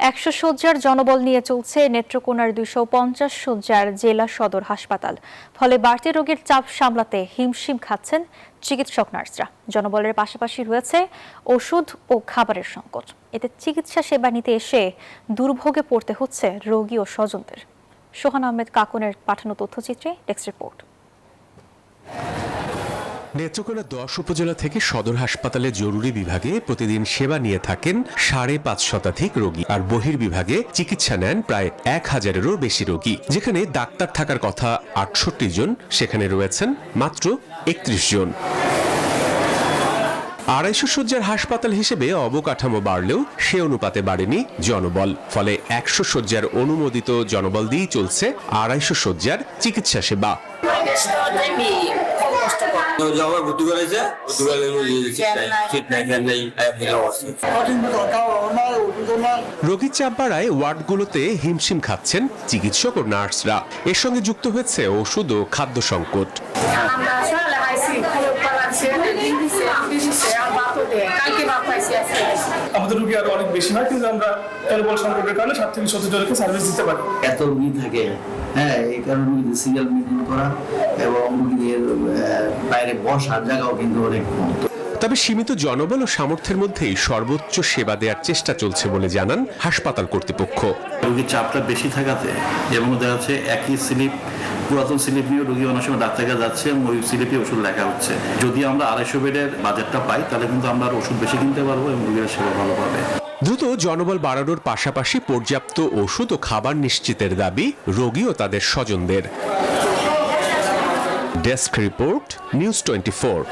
100 শয্যার জনবল নিয়ে চলছে নেত্রকোনার 250 শয্যার জেলা সদর হাসপাতাল। ফলে বাড়তি রোগীর চাপ সামলাতে হিমশিম খাচ্ছেন চিকিৎসক নার্সরা। জনবলের পাশাপাশি রয়েছে ওষুধ ও খাবারের সংকট। এতে চিকিৎসা সেবা নিতে এসে দুর্ভোগে পড়তে হচ্ছে রোগী ও স্বজনদের। সোহান আহমেদ কাকনের পাঠানো তথ্যচিত্রে ডেস্ক রিপোর্ট। নেত্রকোনা 10 উপজেলা থেকে সদর হাসপাতালে জরুরি বিভাগে প্রতিদিন সেবা নিয়ে থাকেন 550 শতাধিক রোগী, আর বহির্বিভাগে চিকিৎসা নেন প্রায় 1000-এরও বেশি রোগী। যেখানে ডাক্তার থাকার কথা 68 জন, সেখানে রয়েছেন মাত্র 31 জন। 250 শয্যার হাসপাতাল হিসেবে অবকাঠামো বাড়লেও সে অনুপাতে বাড়েনি জনবল। ফলে 100 শয্যার অনুমোদিত জনবল দিয়েই চলছে 250 শয্যার চিকিৎসা সেবা। রোগীর চাপ বাড়ায় ওয়ার্ডগুলোতে হিমশিম খাচ্ছেন চিকিৎসক ও নার্সরা। এর সঙ্গে যুক্ত হয়েছে ওষুধ ও খাদ্য সংকট। আমাদের রোগী আরো অনেক বেশি হয়, কিন্তু আমরা জনবল সংকটের কারণে 7 থেকে 70 জনকে সার্ভিস দিতে পারি। এত রোগী থাকে, এই কারণে রোগীদের সিরিয়াল মেনটেন করা এবং রোগীদের বাইরে বসার জায়গাও কিন্তু অনেক কম। তবে সীমিত জনবল ও সামর্থ্যের মধ্যেই সর্বোচ্চ সেবা দেওয়ার চেষ্টা চলছে বলে জানান হাসপাতাল কর্তৃপক্ষ। রোগীর চাপটা বেশি থাকাতে এবং দেখা যাচ্ছে একই স্লিপ, পুরাতন স্লিপ নিয়ে রোগী অনেক সময় ডাক্তার কাছে যাচ্ছে, ওই স্লিপে ওষুধ লেখা হচ্ছে। যদি আমরা 250 বেডের বাজেটটা পাই, তাহলে কিন্তু আমরা ওষুধ বেশি কিনতে পারবো এবং রোগীরা সেবা ভালো পাবে। দ্রুত জনবল বাড়ানোর পাশাপাশি পর্যাপ্ত ওষুধ ও খাবার নিশ্চিতের দাবি রোগী ও তাদের স্বজনদের। Desk report, news 24।